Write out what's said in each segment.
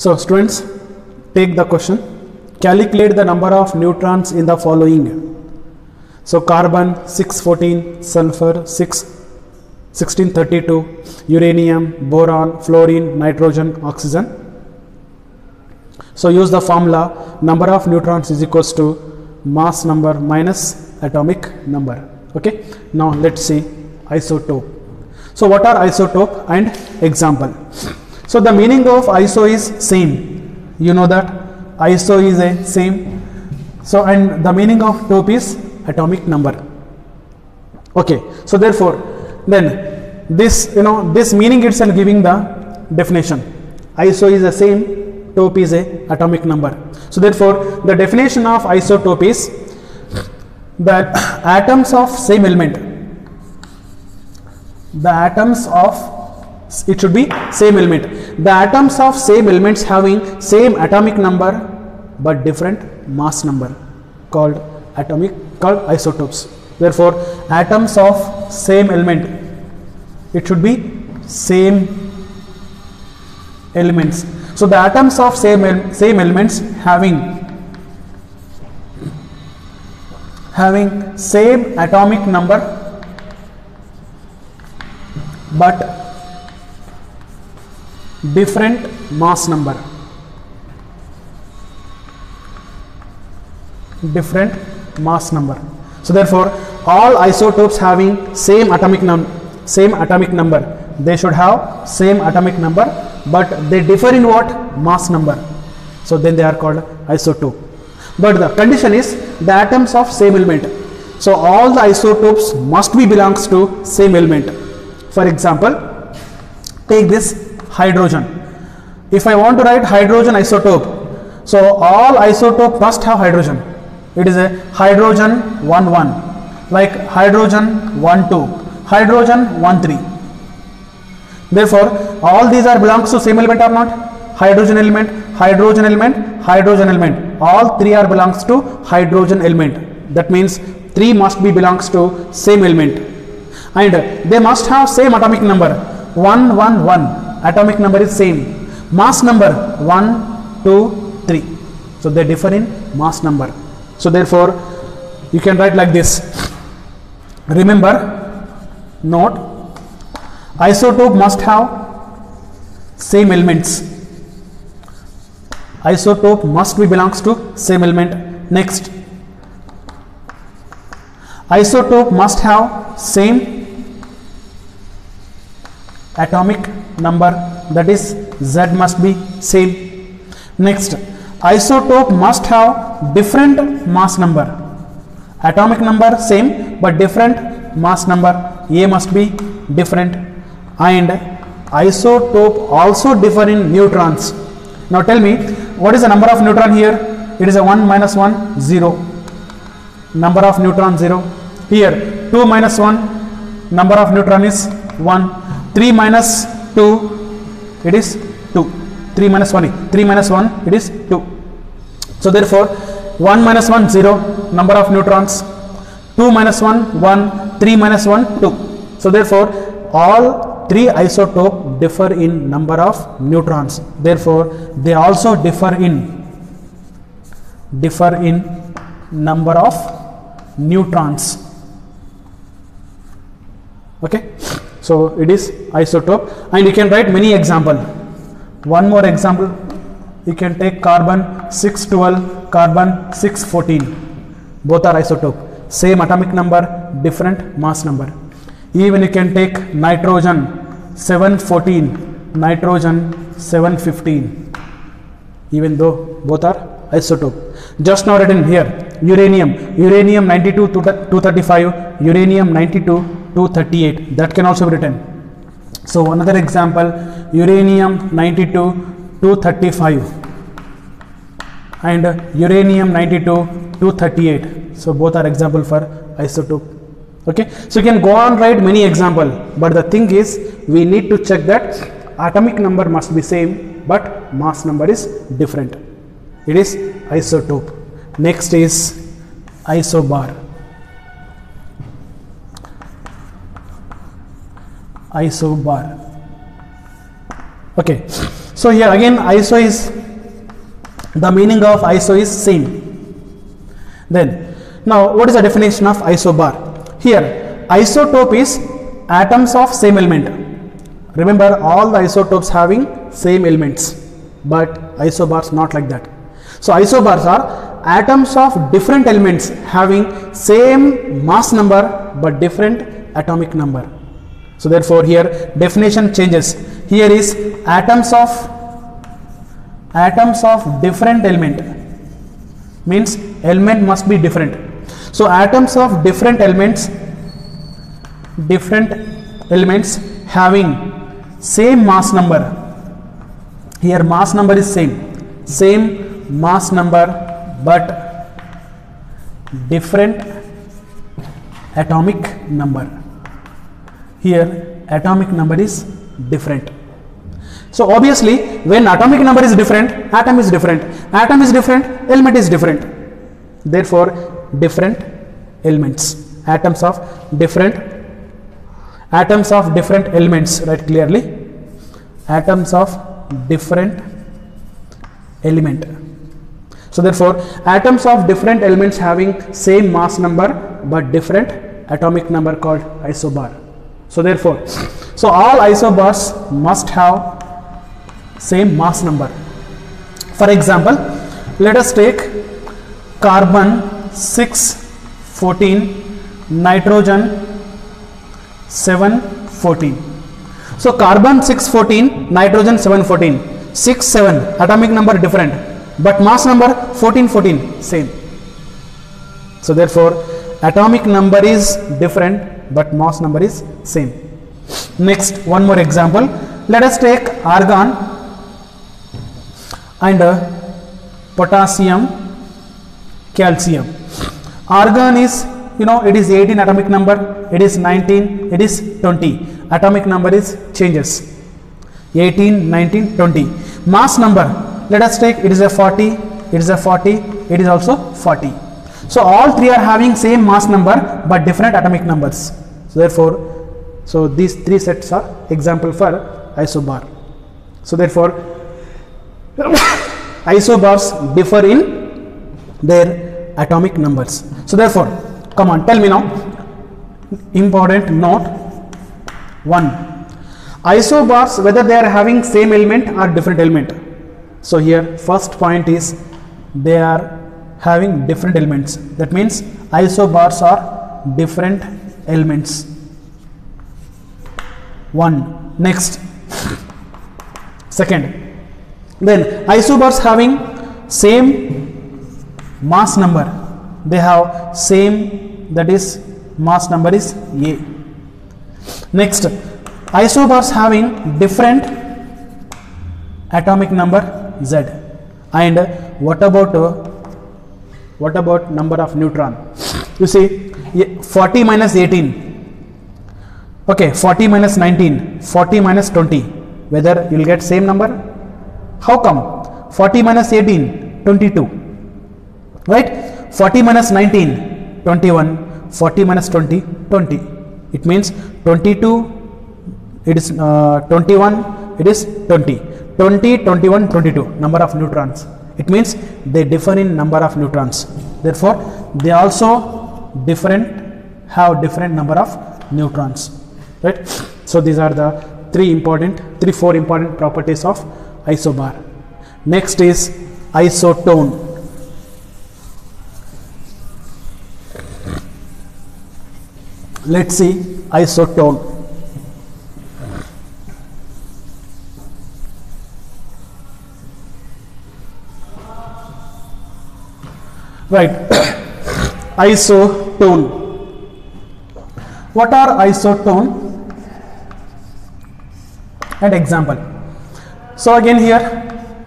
So students, take the question. Calculate the number of neutrons in the following. So carbon 614, sulfur 1632, uranium, boron, fluorine, nitrogen, oxygen. So use the formula, number of neutrons is equals to mass number minus atomic number. Okay, now let's see isotope. So what are isotope and example? So the meaning of iso is same. You know that iso is a same. So and the meaning of tope is atomic number. Okay, so therefore then this this meaning itself giving the definition. Iso is the same, tope is a atomic number. So therefore the definition of isotope is that atoms of same element, the atoms of, it should be same element, the atoms of same elements having same atomic number but different mass number called isotopes. Therefore atoms of same element, it should be same elements. So the atoms of same elements having same atomic number but different mass number. So therefore all isotopes having same atomic number, they should have same atomic number but they differ in what? Mass number. So then they are called isotope. But the condition is the atoms of same element. So all the isotopes must be belongs to same element. For example, take this hydrogen. If I want to write hydrogen isotope, so all isotope must have hydrogen. It is a hydrogen 1,1, like hydrogen 1,2, hydrogen 1,3. Therefore all these are belongs to same element or not? Hydrogen element, hydrogen element, hydrogen element, all three are belongs to hydrogen element. That means 3 must be belongs to same element and they must have same atomic number. 1, 1, 1 atomic number is same, mass number 1, 2, 3. So they differ in mass number. So therefore you can write like this. Remember, note, isotope must have same elements. Isotope must be belongs to same element. Next, isotope must have same atomic number, that is Z must be same. Next, isotope must have different mass number. Atomic number same but different mass number, A must be different. And isotope also differ in neutrons. Now tell me, what is the number of neutron here? It is a 1 minus 1, 0. Number of neutron 0. Here 2 minus 1, number of neutron is 1. 3 minus 2, it is 2. 3 minus 1, it is 2. So therefore 1 minus 1, 0, number of neutrons. 2 minus 1, 1. 3 minus 1, 2. So therefore all 3 isotopes differ in number of neutrons. Therefore they also differ in number of neutrons. Okay, so it is isotope and you can write many example. One more example, you can take carbon 612, carbon 614. Both are isotope, same atomic number, different mass number. Even you can take nitrogen 714, nitrogen 715, even though both are isotope. Just now written here, uranium 92 235, uranium 92 238, that can also be written. So another example, uranium 92 235 and uranium 92 238. So both are example for isotope. Okay, so you can go on write many example, but the thing is we need to check that atomic number must be same but mass number is different. It is isotope. Next is isobar. Okay, So here again iso is, the meaning of iso is same. Then now what is the definition of isobar? Here isotope is atoms of same element. Remember, all the isotopes having same elements, but isobars not like that. So isobars are atoms of different elements having same mass number but different atomic number. So therefore here definition changes. Here is atoms of different element, means element must be different. So atoms of different elements having same mass number. Here mass number is same mass number but different atomic number. Here atomic number is different. So obviously when atomic number is different, atom is different, element is different. Therefore different elements, atoms of different elements, write clearly, atoms of different element. So therefore atoms of different elements having same mass number but different atomic number called isobar. So therefore, so all isobars must have same mass number. For example, let us take carbon 614, nitrogen 714. So carbon 614, nitrogen 714, 6 7 atomic number different but mass number 14 same. So therefore atomic number is different but mass number is same. Next, one more example. Let us take argon and potassium, calcium. Argon is, it is 18 atomic number, it is 19, it is 20. Atomic number is changes, 18, 19, 20. Mass number, let us take, it is a 40, it is a 40, it is also 40. So all three are having same mass number but different atomic numbers. So therefore, so these three sets are example for isobar. So therefore isobars differ in their atomic numbers. So therefore, come on, tell me now, important note 1, isobars, whether they are having same element or different element. So here first point is they are having different elements. That means isobars are different elements. 1. Next, second, then isobars having same mass number, they have same, that is mass number is A. Next, isobars having different atomic number Z. And what about number of neutron? You see 40 minus 18, okay, 40 minus 19, 40 minus 20, whether you will get same number? How come? 40 minus 18, 22, right? 40 minus 19, 21, 40 minus 20, 20. It means 22, it is 21, it is 20. 20, 21, 22, number of neutrons. It means they differ in number of neutrons. Therefore, they also have different number of neutrons. Right? So these are the four important properties of isobar. Next is isotone. Let's see isotone. Right. Isotone. What are isotone? And example. So again here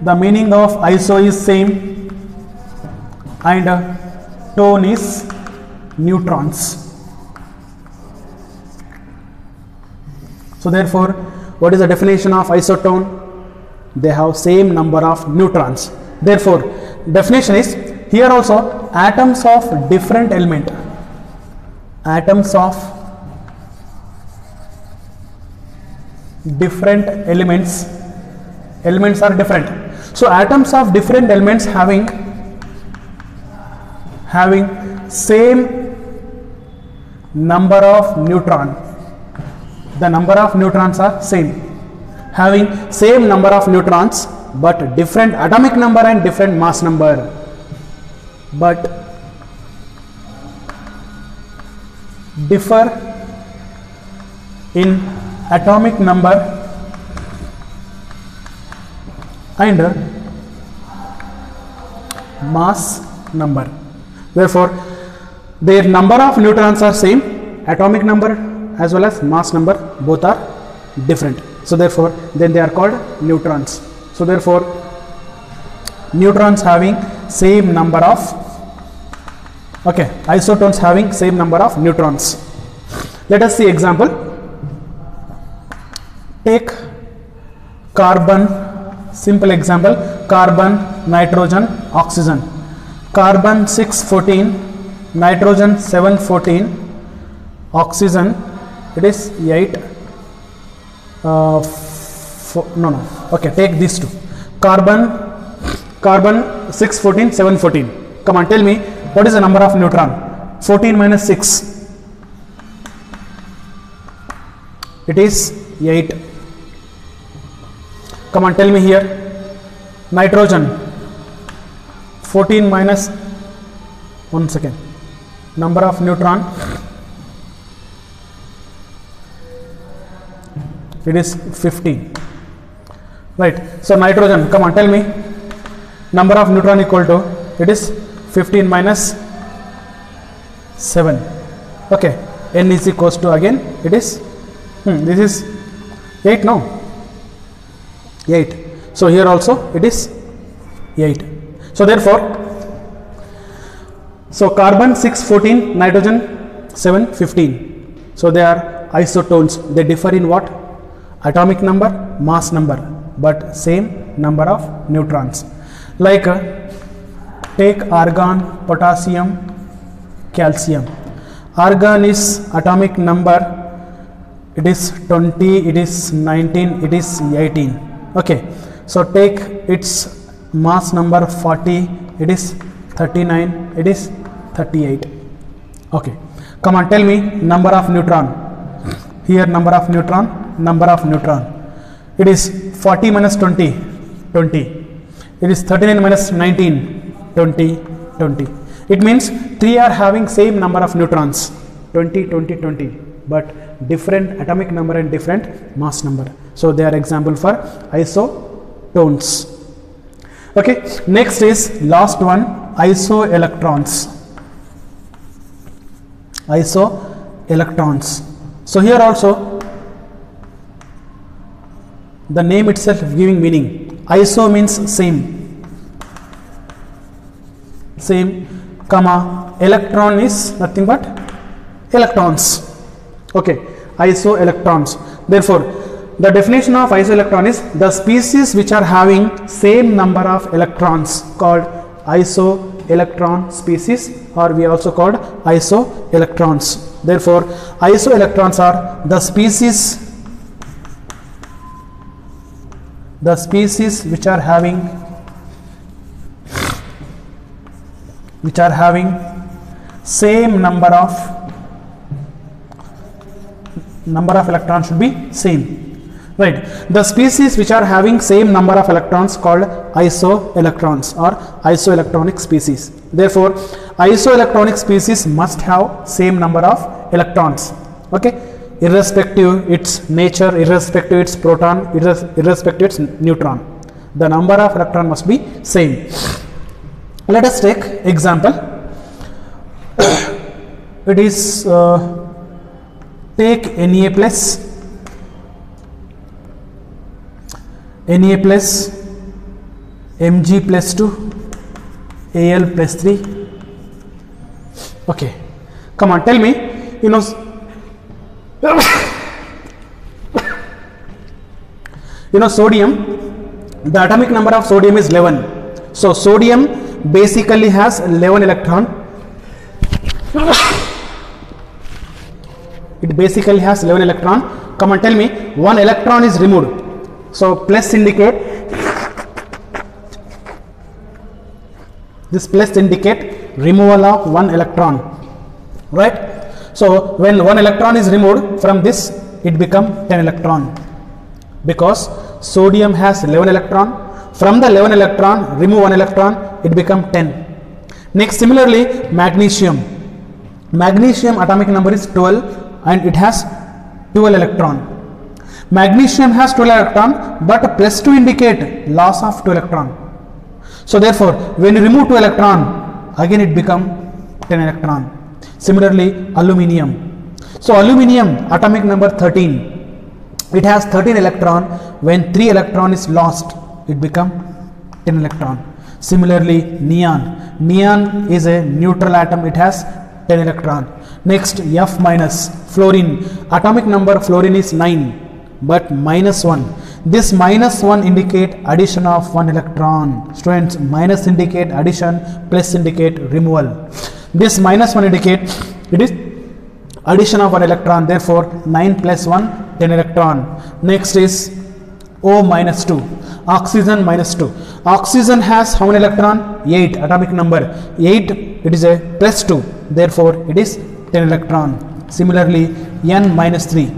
the meaning of iso is same and tone is neutrons. So therefore, what is the definition of isotone? They have same number of neutrons. Therefore, definition is here also atoms of different element, atoms of different elements elements are different. So atoms of different elements having same number of neutron, the number of neutrons are same, having same number of neutrons but different atomic number and different mass number, but differ in atomic number and mass number. Therefore, their number of neutrons are same, atomic number as well as mass number both are different. So therefore, then they are called neutrons. So therefore, neutrons having same number of isotones having same number of neutrons. Let us see example. Take carbon, simple example, carbon, nitrogen, oxygen. Carbon 614, nitrogen 714, oxygen it is 8. Take these two. Carbon 614, 714. Come on, tell me what is the number of neutron? 14 minus 6. It is 8. Come on, tell me here. Nitrogen 14 minus 1 second. Number of neutron. It is 15. Right. So nitrogen, come on, tell me. Number of neutron equal to, it is 15 minus 7. Okay. N is equals to, again it is this is 8, no? 8. So here also it is 8. So therefore, so carbon 614, nitrogen 715. So they are isotones. They differ in what? Atomic number, mass number, but same number of neutrons. Like take argon, potassium, calcium. Argon is atomic number, it is 20, it is 19, it is 18. Okay, so take its mass number 40, it is 39, it is 38. Okay, come on, tell me number of neutron. Here number of neutron, it is 40 minus 20, 20. It is 39 minus 19, 20, 20. It means 3 are having same number of neutrons, 20, 20, 20, but different atomic number and different mass number. So they are example for isotones. Okay, next is last one, isoelectrons. Isoelectrons. So here also the name itself giving meaning. Iso means same, comma, electron is nothing but electrons. Okay, isoelectrons. Therefore, the definition of isoelectron is the species which are having same number of electrons called isoelectron species, or we also called isoelectrons. Therefore, isoelectrons are the species which are having same number of electrons should be same, right? The species which are having same number of electrons called isoelectrons or isoelectronic species. Therefore, isoelectronic species must have same number of electrons. Okay, irrespective its nature, irrespective its proton, irrespective its neutron, the number of electron must be same. Let us take example. It is take Na plus, Mg plus 2, Al plus 3. Okay, come on, tell me, sodium, the atomic number of sodium is 11. So sodium basically has 11 electron. It basically has 11 electron. Come on, tell me, one electron is removed. So plus indicate This plus indicate removal of one electron, right? So when one electron is removed from this, it become 10 electron, because sodium has 11 electron. From the 11 electron, remove one electron, it become 10. Next, similarly, magnesium. Magnesium atomic number is 12 and it has 12 electron. Magnesium has 12 electron, but plus 2 indicate loss of 2 electron. So therefore, when you remove 2 electron, again it become 10 electron. Similarly, aluminium. So aluminium atomic number 13. It has 13 electron. When 3 electron is lost, it become 10 electron. Similarly, neon. Neon is a neutral atom. It has 10 electron. Next, F minus, fluorine. Atomic number fluorine is 9, but minus 1. This minus 1 indicate addition of 1 electron. Students, minus indicate addition, plus indicate removal. This minus 1 indicate it is addition of 1 electron. Therefore, 9 plus 1, 10 electron. Next is O minus 2. Oxygen minus 2. Oxygen has how many electron? 8 atomic number. 8, it is a plus 2. Therefore, it is 10 electron. Similarly, N minus 3.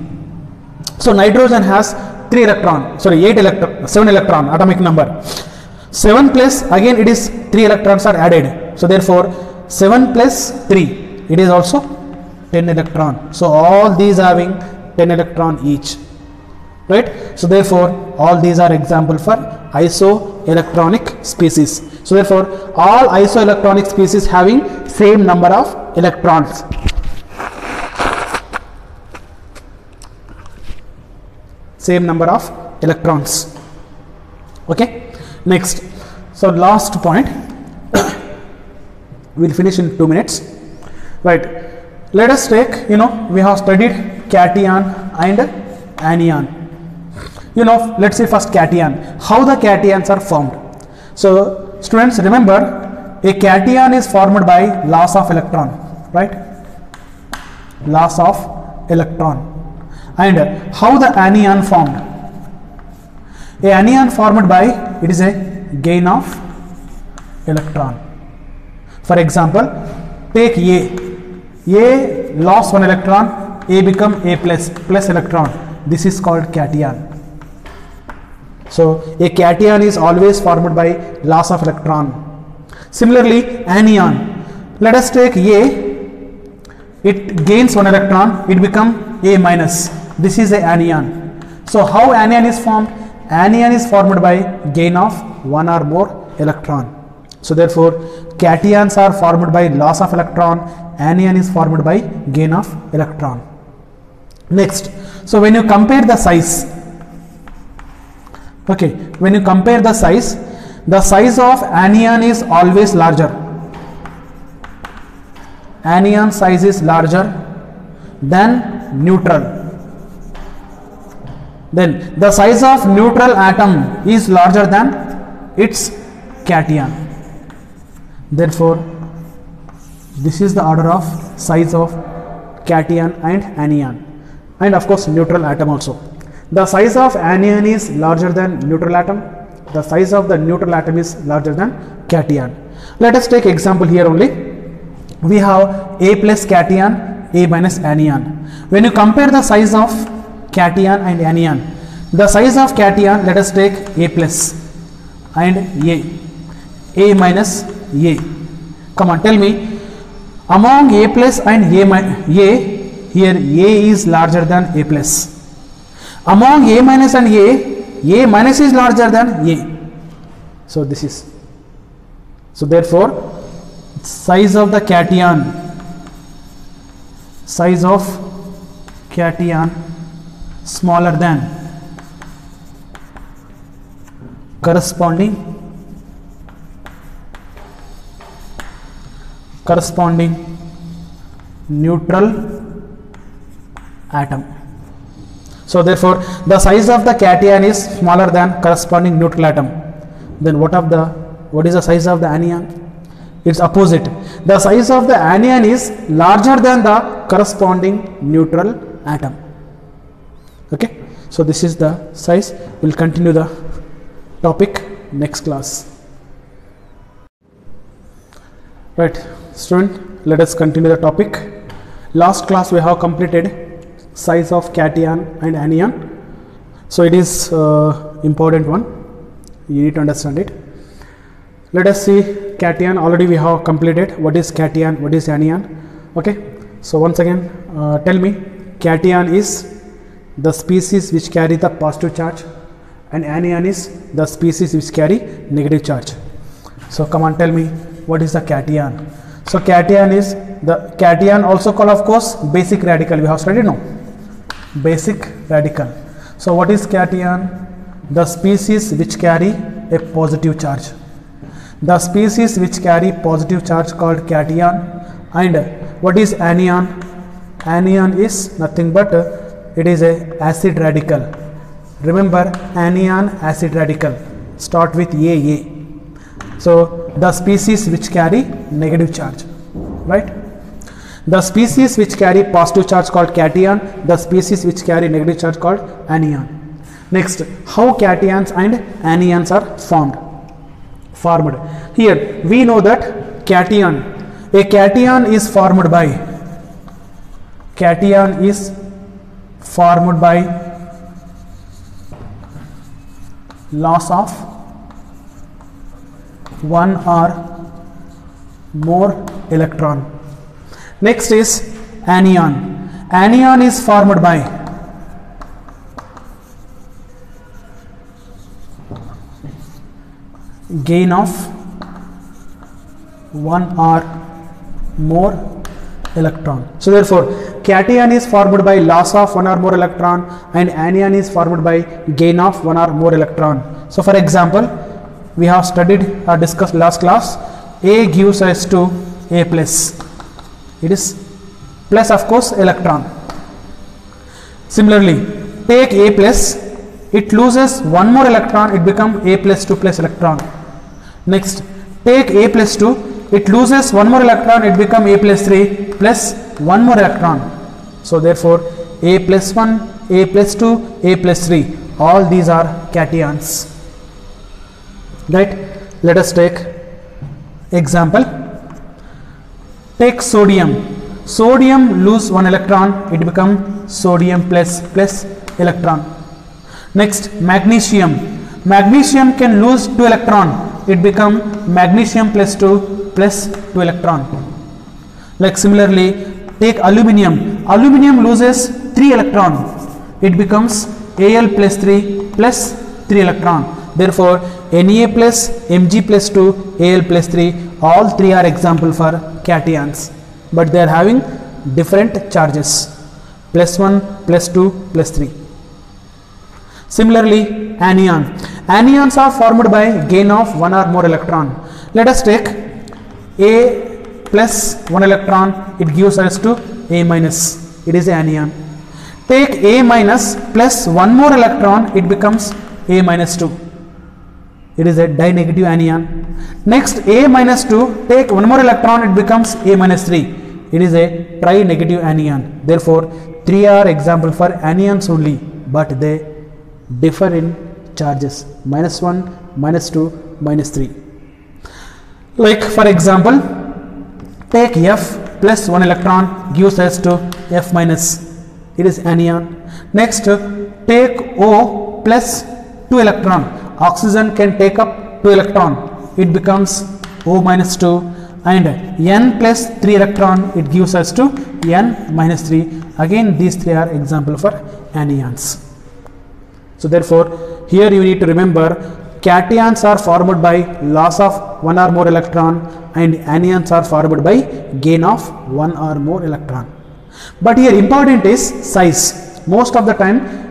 So nitrogen has 7 electron atomic number. 7 plus, again it is 3 electrons are added. So therefore, 7 plus 3, it is also 10 electron. So all these having 10 electron each. Right? So therefore, all these are example for isoelectronic species. So therefore, all isoelectronic species having same number of electrons. Same number of electrons. Okay. Next. So last point. We'll finish in 2 minutes. Right. Let us take, we have studied cation and anion. Let's see first cation. How the cations are formed. So students, remember, a cation is formed by loss of electron, right? Loss of electron. And how the anion formed? A anion formed by, it is a gain of electron. For example, take A lost 1 electron, A become A plus electron. This is called cation. So a cation is always formed by loss of electron. Similarly, anion. Let us take A. It gains 1 electron. It become A minus. This is a anion. So how anion is formed? Anion is formed by gain of 1 or more electron. So therefore, cations are formed by loss of electron. Anion is formed by gain of electron. Next, so when you compare the size, okay, when you compare the size of anion is always larger. Anion size is larger than neutral. Then the size of neutral atom is larger than its cation. Therefore, this is the order of size of cation and anion, and of course neutral atom also. The size of anion is larger than neutral atom. The size of the neutral atom is larger than cation. Let us take example here only. We have A plus cation, A minus anion. When you compare the size of cation and anion, the size of cation, let us take A plus and A minus A. Come on, tell me, among A plus and A, here A is larger than A plus. Among A minus and A minus is larger than A. So this is, so therefore size of the cation smaller than corresponding neutral atom. So therefore the size of the cation is smaller than corresponding neutral atom. Then what is the size of the anion? It's opposite. The size of the anion is larger than the corresponding neutral atom. Okay, so this is the size. We'll continue the topic next class. Right, student, let us continue the topic. Last class we have completed size of cation and anion. So it is important one. You need to understand it. Let us see cation. Already we have completed. What is cation? What is anion? Okay. So once again, tell me, cation is the species which carry the positive charge, and anion is the species which carry negative charge. So come on, tell me, what is the cation? So cation is the cation, also called of course basic radical. We have studied, no? Basic radical. So what is cation? The species which carry a positive charge. The species which carry positive charge called cation. And what is anion? Anion is nothing but it is a acid radical. Remember, anion, acid radical, start with AA. So the species which carry negative charge, right? The species which carry positive charge called cation, the species which carry negative charge called anion. Next, how cations and anions are formed. Here we know that cation, a cation is formed by loss of one or more electron. Next is anion. Anion is formed by gain of one or more electron. So therefore, cation is formed by loss of one or more electron, and anion is formed by gain of one or more electron. So for example, we have studied or discussed last class, A gives rise to A plus. It is plus, of course, electron. Similarly, take A plus, it loses one more electron, it becomes A plus 2 plus electron. Next, take A plus 2, it loses one more electron, it becomes A plus 3 plus one more electron. So therefore, A plus 1, A plus 2, A plus 3, all these are cations. Right? Let us take example. Take sodium. Sodium lose one electron, it becomes sodium plus electron. Next, magnesium. Magnesium can lose 2 electron, it becomes magnesium plus 2 electron. Like similarly, take aluminium. Aluminium loses 3 electron, it becomes Al plus 3 electron. Therefore, Na plus, Mg plus 2, Al plus 3, all three are example for cations, but they are having different charges, plus 1, plus 2, plus 3. Similarly, anion. Anions are formed by gain of one or more electron. Let us take A plus 1 electron, it gives rise to A minus, it is anion. Take A minus plus one more electron, it becomes A minus 2. It is a dinegative anion. Next, A minus 2, take one more electron, it becomes A minus 3. It is a trinegative anion. Therefore, 3 are example for anions only, but they differ in charges, minus 1, minus 2, minus 3. Like for example, take F plus 1 electron, gives us to F minus, it is anion. Next, take O plus 2 electron, oxygen can take up 2 electron, it becomes O minus 2, and N plus 3 electron, it gives us to N minus 3. Again, these 3 are example for anions. So therefore, here you need to remember, cations are formed by loss of one or more electron, and anions are formed by gain of one or more electron. But here important is size. Most of the time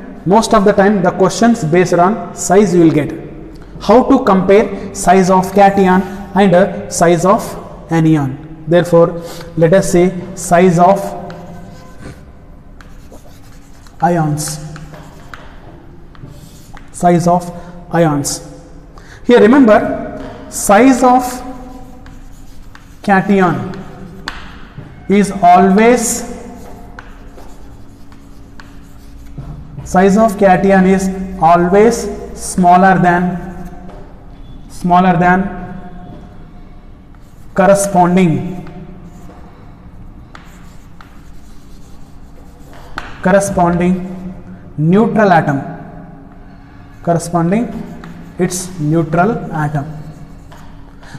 the questions based on size you will get. How to compare size of cation and size of anion. Therefore, let us say size of ions. Size of ions. Here remember, size of cation is always smaller than corresponding neutral atom, corresponding its neutral atom.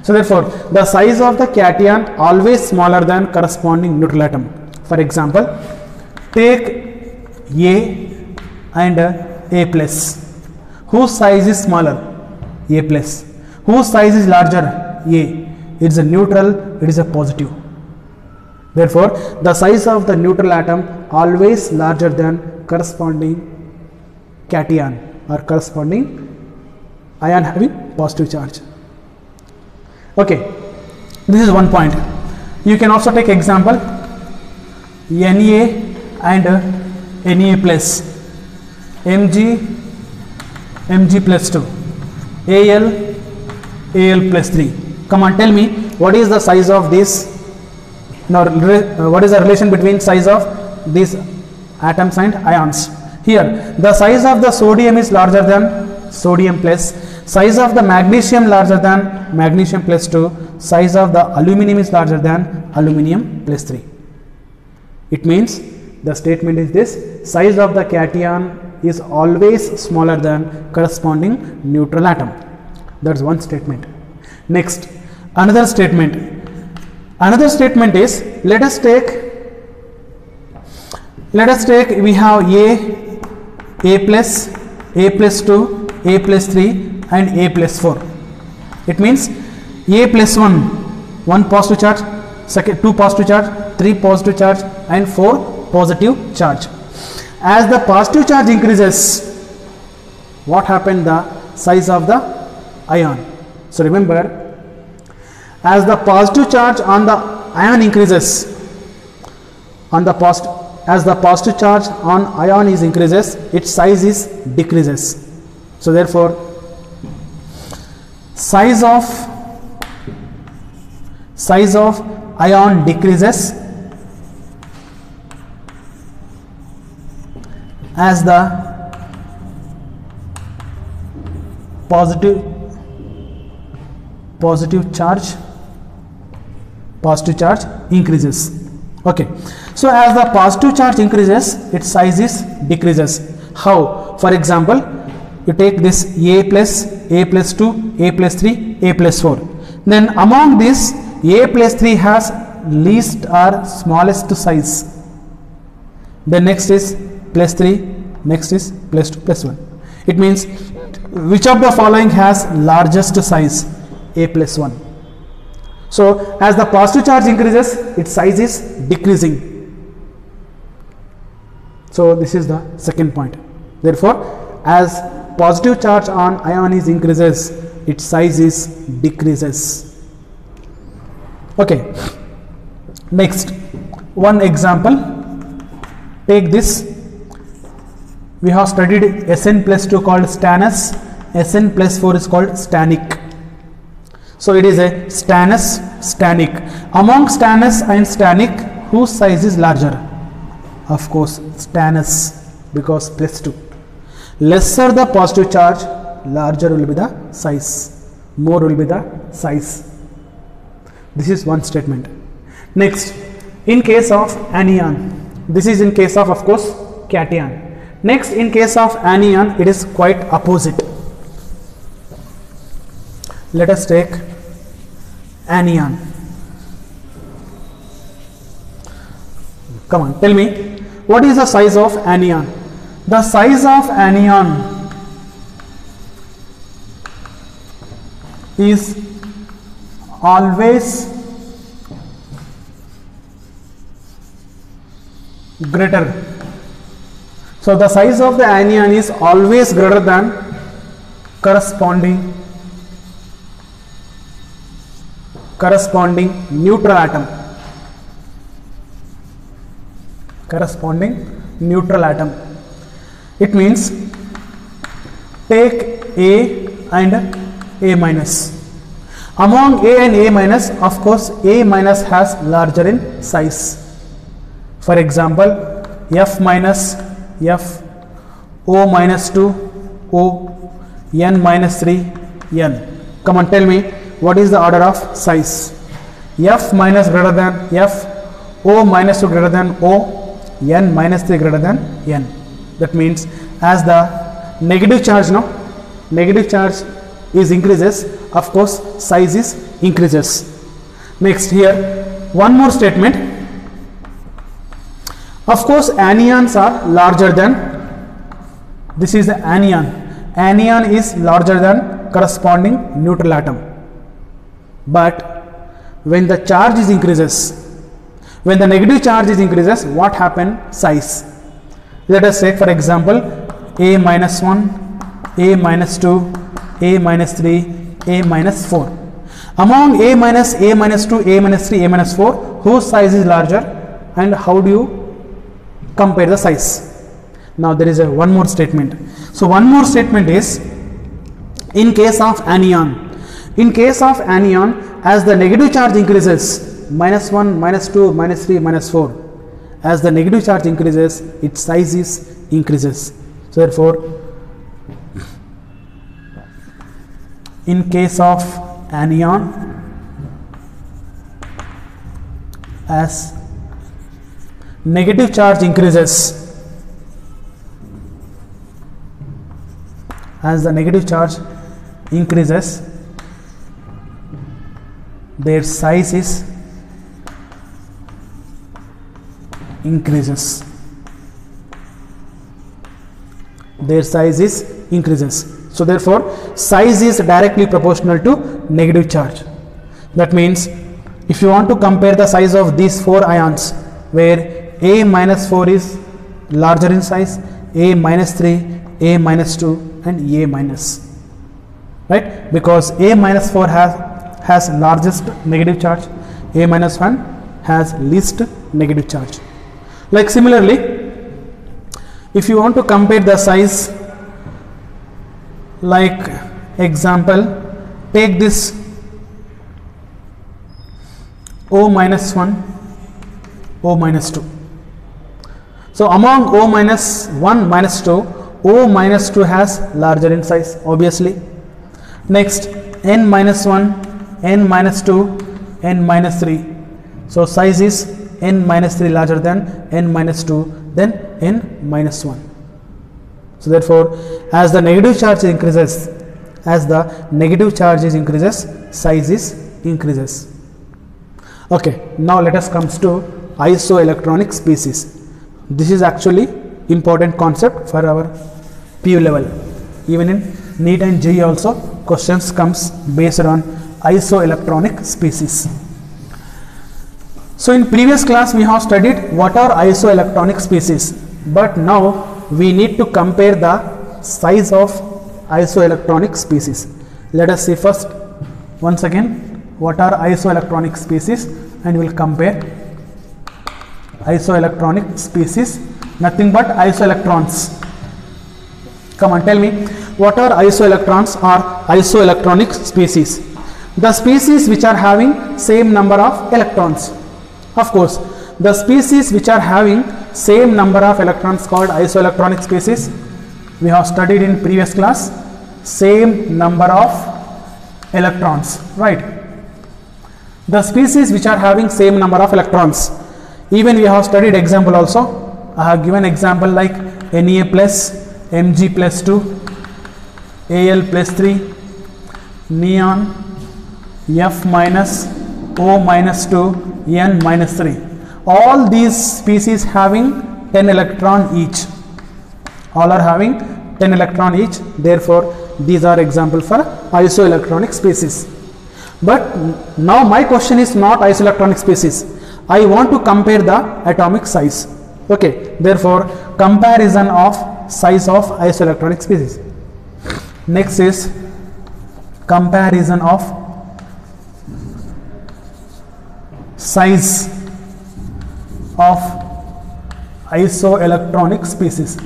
So therefore the size of the cation always smaller than corresponding neutral atom. For example, take A and A plus. Whose size is smaller? A plus. Whose size is larger? A. It is a neutral, it is a positive. Therefore the size of the neutral atom always larger than corresponding cation or corresponding ion having positive charge. Okay, this is one point. You can also take example Na and Na plus, Mg plus 2, Al plus 3. Come on, tell me what is the size of this. Now what is the relation between size of these atoms and ions? Here the size of the sodium is larger than sodium plus, size of the magnesium larger than magnesium plus 2, size of the aluminum is larger than aluminum plus 3. It means the statement is this: size of the cation is always smaller than corresponding neutral atom. That's one statement. Next, another statement. Another statement is, let us take we have A plus, A plus 2, A plus 3 and A plus 4. It means A plus 1 positive charge, second 2 positive charge, 3 positive charge and 4 positive charge. As the positive charge increases, what happened? The size of the ion. So remember, as the positive charge on the ion increases, as the positive charge on ion is increases, its size is decreases. So therefore size of ion decreases as the positive charge increases. Okay, so as the positive charge increases, its size is decreases. How? For example, you take this A plus 2, A plus 3, A plus 4. Then among this, A plus 3 has least or smallest size. The next is plus 3, next is plus 2, plus 1. It means which of the following has largest size? A plus 1. So as the positive charge increases, its size is decreasing. So this is the second point. Therefore, as positive charge on ion is increases, its size is decreases. Okay, next one example. Take this. We have studied Sn plus 2 called stannous, Sn plus 4 is called stannic. So it is a stannous, stannic. Among stannous and stannic, whose size is larger? Of course stannous, because plus 2. Lesser the positive charge, larger will be the size, more will be the size. This is one statement. Next, in case of anion, this is in case of course cation. Next, in case of anion, it is quite opposite. Let us take anion. Come on, tell me, what is the size of anion? The size of anion is always greater. So the size of the anion is always greater than corresponding neutral atom. Corresponding neutral atom. It means take A and A minus. Among A and A minus, of course A minus has larger in size. For example, F minus, F, O minus 2, O, N minus 3, N. Come on, tell me what is the order of size. F minus greater than F, O minus 2 greater than O, N minus 3 greater than N. That means as the negative charge is increases, of course size is increases. Next, here one more statement. Of course anions are larger than, this is the anion. Anion is larger than corresponding neutral atom. But when the charge is increases, when the negative charge is increases, what happen? Size. Let us say for example A minus 1, A minus 2, A minus 3, A minus 4. Among A minus 2, A minus 3, A minus 4, whose size is larger, and how do you compare the size? Now there is one more statement. So one more statement is, in case of anion, as the negative charge increases, minus 1, minus 2, minus 3, minus 4, as the negative charge increases, its size is increases. So therefore, in case of anion, as negative charge increases, as the negative charge increases, their size is increases. Their size is increases. So therefore, size is directly proportional to negative charge. That means if you want to compare the size of these 4 ions, where A minus 4 is larger in size, A minus 3, A minus 2 and A minus, right? Because A minus 4 has largest negative charge, A minus 1 has least negative charge. Like similarly, if you want to compare the size, like example, take this O minus 1, O minus 2. So among O minus 1, minus 2, O minus 2 has larger in size, obviously. Next, N minus 1, N minus 2, N minus 3. So size is N minus 3 larger than N minus 2, then N minus 1. So therefore, as the negative charge increases, size is increases. Okay, now let us come to isoelectronic species. This is actually important concept for our PU level. Even in NEET and JEE also questions comes based on isoelectronic species. So in previous class we have studied what are isoelectronic species, but now we need to compare the size of isoelectronic species. Let us see first once again what are isoelectronic species, and we will compare isoelectronic species, nothing but isoelectrons. Come on, tell me, what are isoelectrons or isoelectronic species? The species which are having same number of electrons. Of course, the species which are having same number of electrons called isoelectronic species. We have studied in previous class, same number of electrons, right? The species which are having same number of electrons. Even we have studied example also. I have given example like Na plus, Mg plus 2, Al plus 3, neon, F minus, O minus 2, N minus 3. All these species having 10 electron each. All are having 10 electron each. Therefore, these are example for isoelectronic species. But now my question is not isoelectronic species. I want to compare the atomic size. Okay. Therefore, comparison of size of isoelectronic species. Next is comparison of size of isoelectronic species.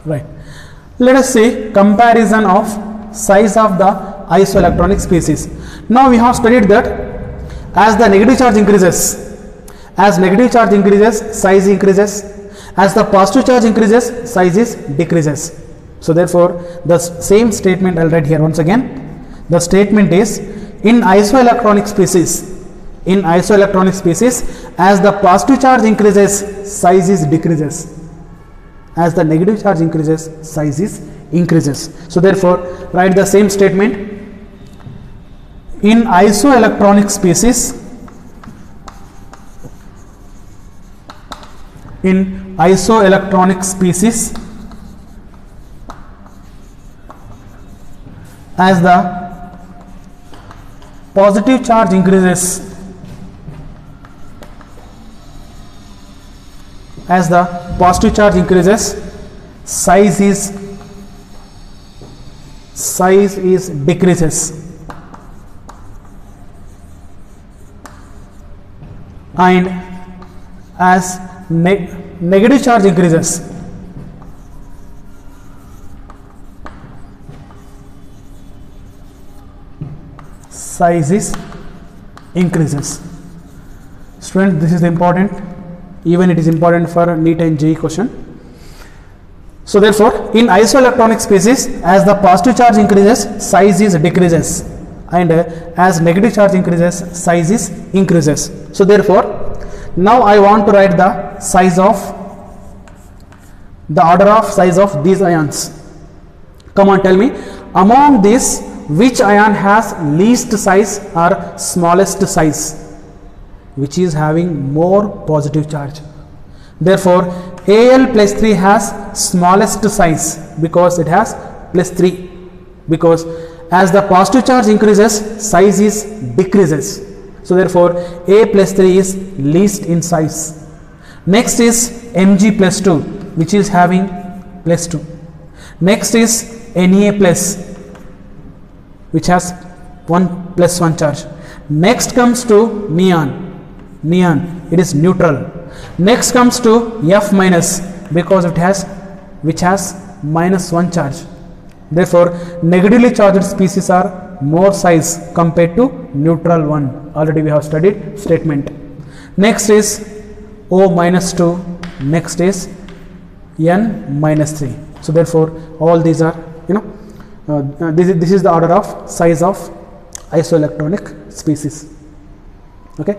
Right. Let us see comparison of size of the isoelectronic species. Now we have studied that as the negative charge increases, size increases. As the positive charge increases, size is decreases. So therefore, the same statement I'll write here once again. The statement is, in isoelectronic species, as the positive charge increases, size is decreases. As the negative charge increases, size is increases. So therefore, write the same statement. In isoelectronic species, as the positive charge increases, size is decreases, and as negative charge increases, size is increases. Students, this is important. Even it is important for NEET and JEE question. So therefore, in isoelectronic species, as the positive charge increases, size is decreases, and as negative charge increases, size is increases. So therefore, now I want to write the order of size of these ions. Come on, tell me, among these, which ion has least size or smallest size? Which is having more positive charge. Therefore, Al plus 3 has smallest size because it has plus 3, because as the positive charge increases, size is decreases. So therefore, A plus 3 is least in size. Next is Mg plus 2, which is having plus 2. Next is Na plus, which has 1 plus 1 charge. Next comes to neon, it is neutral. Next comes to F minus, because which has minus 1 charge. Therefore, negatively charged species are more size compared to neutral one. Already we have studied statement. Next is O minus 2, next is N minus 3. So therefore, all these are, this is the order of size of isoelectronic species. Okay.